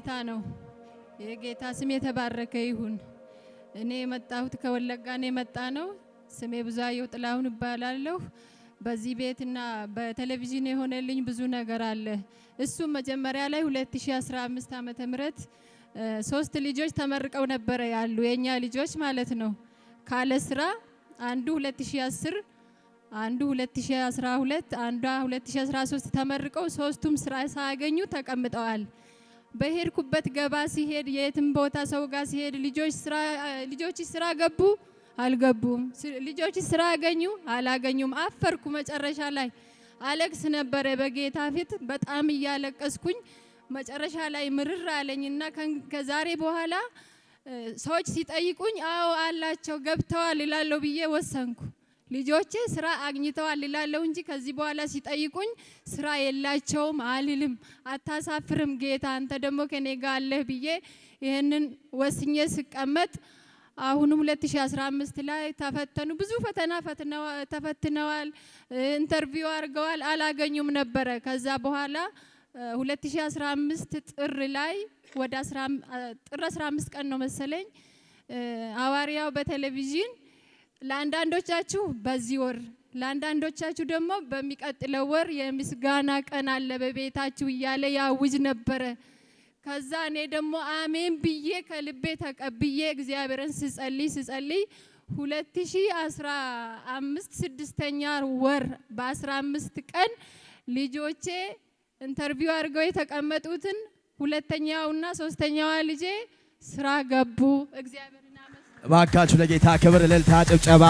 ጌታ ነው። የጌታ ስም የተባረከ ይሁን። እኔ የመጣሁት ከወለጋ ነው የመጣነው። ስሜ ብዙአየሁ ጥላሁን እባላለሁ። በዚህ ቤትና በቴሌቪዥን የሆነልኝ ብዙ ነገር አለ። እሱ መጀመሪያ ላይ 2015 ዓመተ ምህረት 3 ልጆች ተመርቀው ነበር ያሉ የኛ ልጆች ማለት ነው። ካለ ስራ አንዱ 2010 አንዱ 2012 አንዷ 2013 ተመርቀው ሶስቱም ስራ ሳያገኙ ተቀምጠዋል። በሄድኩበት ገባ ሲሄድ የትም ቦታ ሰው ጋር ሲሄድ ልጆች ስራ ገቡ አልገቡም፣ ልጆች ስራ አገኙ አላገኙም። አፈርኩ። መጨረሻ ላይ አለቅስ ነበር በጌታ ፊት በጣም እያለቀስኩኝ። መጨረሻ ላይ ምርር አለኝና ከዛሬ በኋላ ሰዎች ሲጠይቁኝ አዎ አላቸው ገብተዋል ይላለው ብዬ ወሰንኩ። ልጆቼ ስራ አግኝተዋል ይላለው እንጂ ከዚህ በኋላ ሲጠይቁኝ ስራ የላቸውም አልልም። አታሳፍርም ጌታ አንተ ደግሞ ከኔ ጋር አለህ ብዬ ይሄንን ወስኜ ስቀመጥ አሁንም 2015 ላይ ተፈተኑ። ብዙ ፈተና ተፈትነዋል። ኢንተርቪው አድርገዋል አላገኙም ነበረ። ከዛ በኋላ 2015 ጥር ላይ ወደ ጥር 15 ቀን ነው መሰለኝ ሐዋርያው በቴሌቪዥን ለአንዳንዶቻችሁ በዚህ ወር ለአንዳንዶቻችሁ ደግሞ በሚቀጥለው ወር የምስጋና ቀን አለ በቤታችሁ እያለ ያውጅ ነበረ። ከዛ እኔ ደግሞ አሜን ብዬ ከልቤ ተቀብዬ እግዚአብሔርን ስጸልይ 2015 6ኛ ወር በ15 ቀን ልጆቼ ኢንተርቪው አድርገው የተቀመጡትን ሁለተኛውና ሶስተኛዋ ልጄ ስራ ገቡ። እግዚአብሔርና ባካችሁ ለጌታ ክብር እልልታ ጭብጨባ።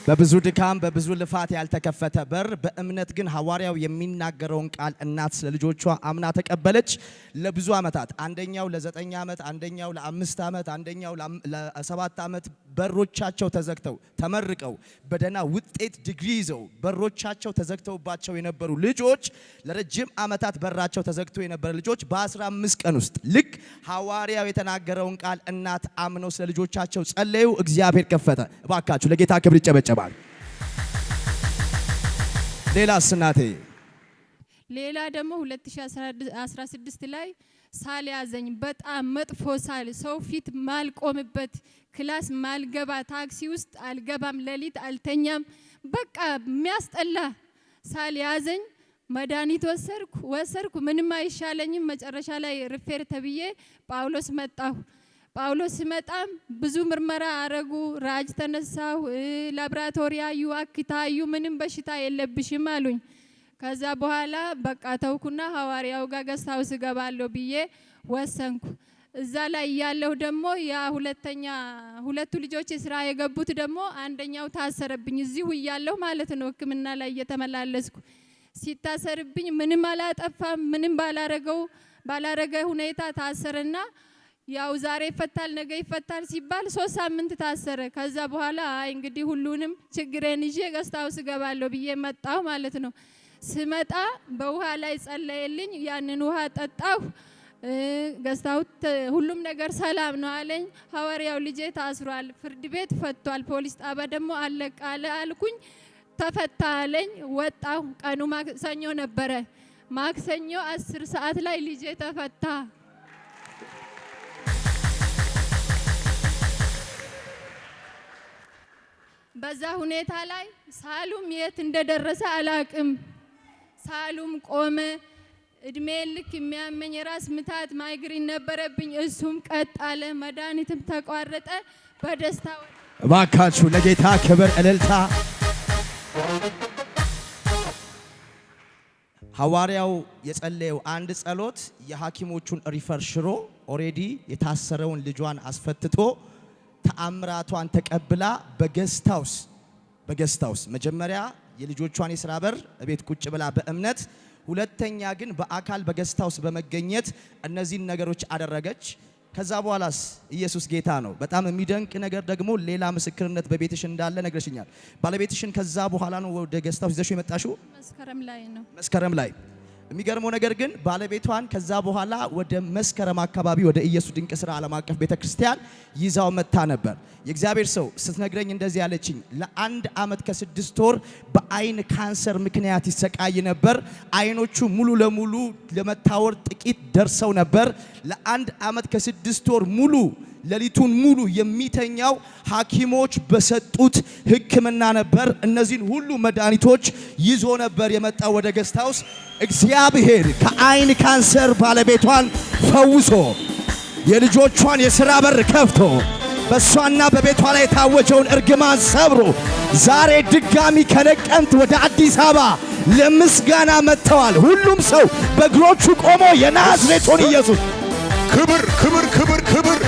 በብዙ ድካም በብዙ ልፋት ያልተከፈተ በር በእምነት ግን ሐዋርያው የሚናገረውን ቃል እናት ለልጆቿ አምና ተቀበለች። ለብዙ ዓመታት አንደኛው ለ9 ዓመት አንደኛው ለ5 ዓመት አንደኛው ለ7 ዓመት በሮቻቸው ተዘግተው ተመርቀው በደና ውጤት ዲግሪ ይዘው በሮቻቸው ተዘግተውባቸው የነበሩ ልጆች ለረጅም ዓመታት በራቸው ተዘግቶ የነበረ ልጆች በ15 ቀን ውስጥ ልክ ሐዋርያው የተናገረውን ቃል እናት አምነው ስለ ልጆቻቸው ጸለዩ። እግዚአብሔር ከፈተ። እባካችሁ ለጌታ ክብር ይጨበጨባል። ሌላስ እናቴ? ሌላ ደግሞ 2016 ላይ ሳል ያዘኝ። በጣም መጥፎ ሳል፣ ሰው ፊት ማልቆምበት፣ ክላስ ማልገባ፣ ታክሲ ውስጥ አልገባም፣ ሌሊት አልተኛም። በቃ የሚያስጠላ ሳል ያዘኝ። መድኃኒት ወሰድኩ ምንም አይሻለኝም። መጨረሻ ላይ ሪፌር ተብዬ ጳውሎስ መጣሁ። ጳውሎስ ሲመጣም ብዙ ምርመራ አረጉ። ራጅ ተነሳሁ፣ ላብራቶሪ አዩ፣ አክታዩ፣ ምንም በሽታ የለብሽም አሉኝ። ከዛ በኋላ በቃ ተውኩና ሐዋርያው ጋር ገስታው ስገባለሁ ብዬ ወሰንኩ። እዛ ላይ ያለው ደግሞ ያ ሁለቱ ልጆች ስራ የገቡት ደግሞ አንደኛው ታሰረብኝ። እዚሁ ያለው ማለት ነው ሕክምና ላይ እየተመላለስኩ ሲታሰርብኝ ምንም አላጠፋም። ምንም ባላረገ ሁኔታ ታሰረና ያው ዛሬ ይፈታል ነገ ይፈታል ሲባል 3 ሳምንት ታሰረ። ከዛ በኋላ አይ እንግዲህ ሁሉንም ችግሬን ይዤ ገስታው ስገባለሁ ብዬ መጣሁ ማለት ነው። ስመጣ በውሃ ላይ ጸለየልኝ። ያንን ውሃ ጠጣሁ። ገስታው ሁሉም ነገር ሰላም ነው አለኝ። ሐዋርያው ልጄ ታስሯል፣ ፍርድ ቤት ፈቷል፣ ፖሊስ ጣባ ደግሞ አለቃለ አልኩኝ። ተፈታ አለኝ። ወጣሁ። ቀኑ ማክሰኞ ነበረ። ማክሰኞ 10 ሰዓት ላይ ልጄ ተፈታ። በዛ ሁኔታ ላይ ሳሉም የት እንደደረሰ አላቅም። ሳሉም ቆመ። እድሜ ልክ የሚያመኝ ራስ ምታት ማይግሪን ነበረብኝ። እሱም ቀጥ አለ። መድኃኒትም ተቋረጠ። በደስታ እባካችሁ ለጌታ ክብር እልልታ። ሐዋርያው የጸለየው አንድ ጸሎት የሐኪሞቹን ሪፈር ሽሮ ኦሬዲ የታሰረውን ልጇን አስፈትቶ ተአምራቷን ተቀብላ በገስታውስ መጀመሪያ የልጆቿን የሥራ በር ቤት ቁጭ ብላ በእምነት፣ ሁለተኛ ግን በአካል በገስታውስ በመገኘት እነዚህን ነገሮች አደረገች። ከዛ በኋላስ ኢየሱስ ጌታ ነው። በጣም የሚደንቅ ነገር ደግሞ ሌላ ምስክርነት በቤትሽ እንዳለ ነግረሽኛል። ባለቤትሽን ከዛ በኋላ ነው ወደ ገስታውስ ይዘሽው የመጣሽው? መስከረም ላይ ነው። መስከረም ላይ የሚገርመው ነገር ግን ባለቤቷን ከዛ በኋላ ወደ መስከረም አካባቢ ወደ ኢየሱስ ድንቅ ሥራ ዓለም አቀፍ ቤተክርስቲያን ይዛው መታ ነበር። የእግዚአብሔር ሰው ስትነግረኝ እንደዚህ ያለችኝ ለ1 ዓመት ከ6 ወር በአይን ካንሰር ምክንያት ይሰቃይ ነበር። አይኖቹ ሙሉ ለሙሉ ለመታወር ጥቂት ደርሰው ነበር። ለ1 ዓመት ከ6 ወር ሙሉ ሌሊቱን ሙሉ የሚተኛው ሐኪሞች በሰጡት ሕክምና ነበር። እነዚህን ሁሉ መድኃኒቶች ይዞ ነበር የመጣው ወደ ገስታውስ። እግዚአብሔር ከአይን ካንሰር ባለቤቷን ፈውሶ የልጆቿን የሥራ በር ከፍቶ በሷና በቤቷ ላይ የታወጀውን እርግማን ሰብሮ ዛሬ ድጋሚ ከነቀምት ወደ አዲስ አበባ ለምስጋና መጥተዋል። ሁሉም ሰው በእግሮቹ ቆሞ የናዝሬቱን ኢየሱስ ክብር ክብር ክብር ክብር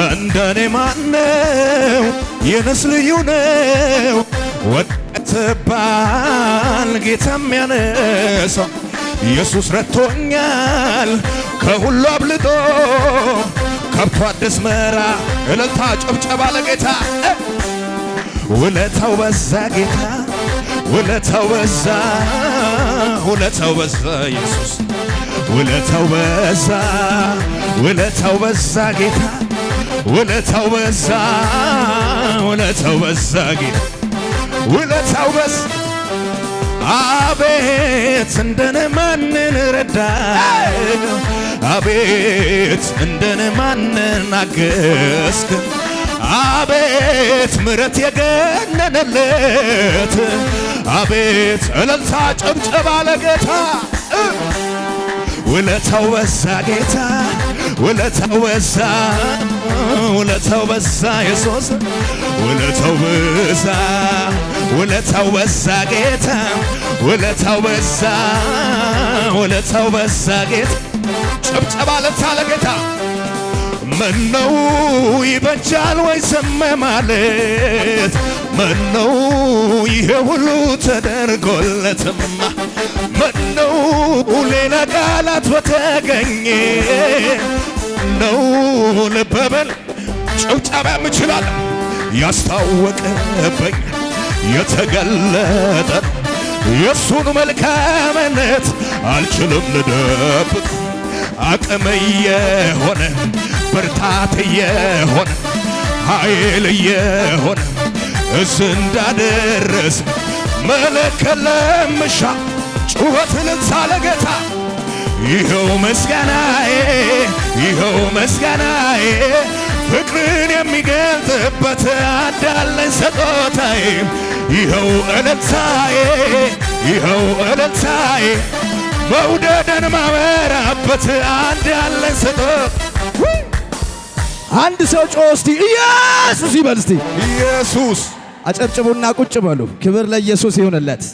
እንደኔ ማነው የነስ ልዩ ነው ወጥተባል ጌታ የሚያነሳው ኢየሱስ ረድቶኛል ከሁሉ አብልጦ ከብቶ አዲስ መራ እልልታ ጭብጨባ ለጌታ ውለታው በዛ ጌታ ውለታው በዛ ውለታው በዛ ኢየሱስ ውለታው በዛ ውለታው በዛ ጌታ ውለታው በዛ ውለታው በዛ ጌታ ውለታው በዛ አቤት እንደኔ ማንን ረዳ አቤት እንደኔ ማንን አገዝክ አቤት ምሕረት የገነነለት አቤት እልልታ ጭብጨባ ለጌታ ውለታው በዛ ጌታ ውለታው በዛ ውለታው በዛ ኢየሱስ ውለታው በዛ ውለታው በዛ ጌታ ውለታው በዛ ውለታው በዛ ጌታ ጭብጨባ ለጌታ ምነው ይበጃል ወይ ሰማ ማለት ምነው ይሄ ሁሉ ተደርጎለትማ ምነው ሌላ ቃላት በተገኘ ነው ልበበል ጭብጨባ ምችላል ያስታወቀብኝ የተገለጠ የሱን መልካምነት አልችልም ልደብቅ አቅም የሆነ ብርታት የሆነ ኃይል የሆነ እስ እንዳደረስ መለከት ለምሻ ጩኸት ልንሳ ለጌታ ይኸው ምስጋናዬ ይኸው ምስጋናዬ ፍቅርን የሚገልጥበት አንዳለኝ ስጦታዬ ይኸው እልልታዬ ይኸው እልልታዬ መውደድን ማወራበት አንዳለኝ ስጦታ አንድ ሰው ጮህ እስቲ ኢየሱስ ይበል እስቲ ኢየሱስ አጨብጭቡና ቁጭ በሉ። ክብር ለኢየሱስ ይሁንለት።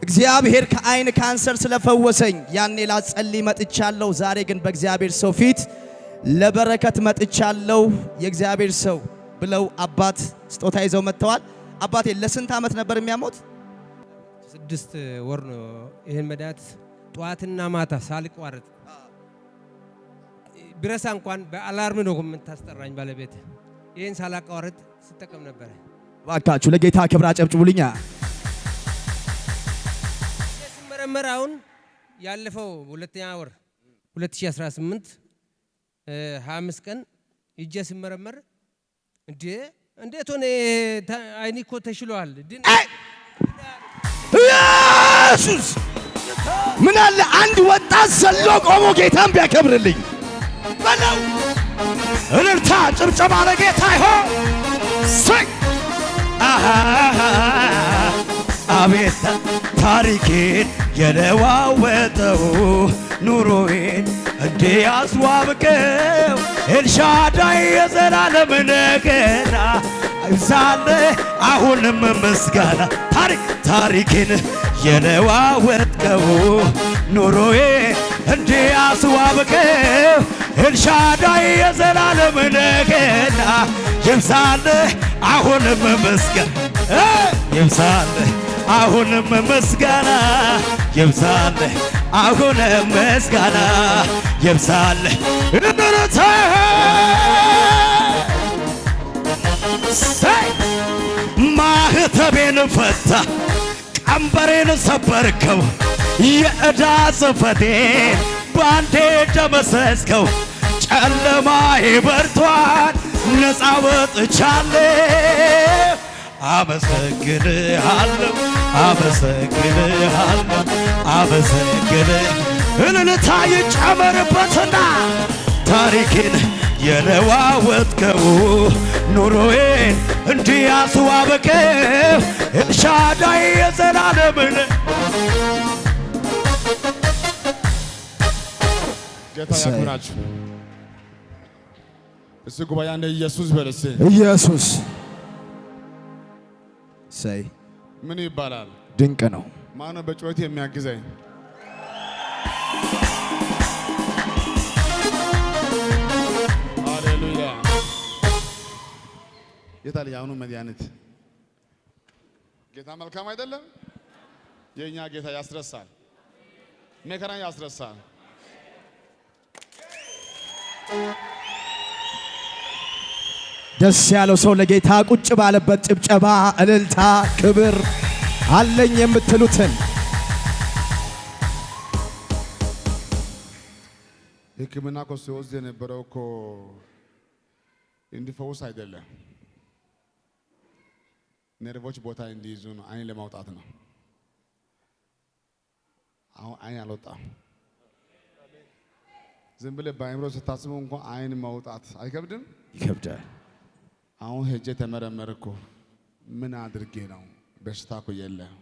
እግዚአብሔር ከአይን ካንሰር ስለፈወሰኝ ያኔ ላጸልይ መጥቻለሁ። ዛሬ ግን በእግዚአብሔር ሰው ፊት ለበረከት መጥቻለሁ። የእግዚአብሔር ሰው ብለው አባት ስጦታ ይዘው መጥተዋል። አባቴ ለስንት ዓመት ነበር የሚያሞት? 6 ወር ነው። ይሄን መድኃኒት ጠዋትና ማታ ሳልቋረጥ ብረሳ እንኳን በአላርም ነው የምታስጠራኝ ባለቤት። ይሄን ሳላቋረጥ ስጠቀም ነበር። ባካችሁ ለጌታ ክብር አጨብጭቡልኛ። ስመረመራውን ያለፈው 2ኛ ወር 2018 25 ቀን እጄ ስመረመር እንዴት ሆነ አይኔ እኮ ተሽሏል። ኢየሱስ ምን አለ አንድ ወጣት ዘሎ ቆሞ ጌታን ቢያከብርልኝ በለው። እልልታ ጭብጨባ ለጌታ ይሆን። አቤት ታሪኬን የለዋወጠው ኑሮዬን እንዲህ ያስዋብከው ኤልሻዳይ የዘላለም ነገና ይብዛል አሁንም ምስጋና ታሪኬን የለዋወጠው ኑሮዬን እንዲህ ያስዋብከው ኤልሻዳይ የዘላለም ነገና ይብዛል አሁንም ምስጋና ይብዛል አሁንም ምስጋና ይብዛል አሁንም ምስጋና ይብዛል እንረታ ማህተቤን ፈታ ቀንበሬን ሰበርከው የዕዳ ጽሕፈቴን ባንዴ ደመሰስከው ጨለማዬ በርቷል ነፃ ወጥቻለሁ አመሰግንሃለሁ አመሰግንሃለሁ አመሰግንህ እልልታ ይጨመርበትና ታሪኬን የለዋወጥከው ኑሮዬን እንዲህ ያስዋበከው ኤልሻዳይ የዘላለምን ጌታ ያክብራችሁ። እስቲ ጉባኤ አንደ ኢየሱስ በለስ ኢየሱስ ሰይ ምን ይባላል? ድንቅ ነው። ማነው በጩኸት የሚያግዘኝ? ሃሌሉያ። የታለ ያሁኑ መድኃኒት? ጌታ መልካም አይደለም? የኛ ጌታ ያስረሳል፣ መከራን ያስረሳል። ደስ ያለው ሰው ለጌታ ቁጭ ባለበት ጭብጨባ፣ እልልታ፣ ክብር አለኝ የምትሉትን ሕክምና እኮ ሲወስድ የነበረው እኮ እንዲፈውስ አይደለም፣ ነርቮች ቦታ እንዲይዙ ነው፣ አይን ለማውጣት ነው። አሁን አይን አልወጣም። ዝም ብለህ በአእምሮ ስታስበው እንኳን አይን ማውጣት አይከብድም? ይከብዳል። አሁን ሄጄ ተመረመርኩ። ምን አድርጌ ነው? በሽታ እኮ የለም።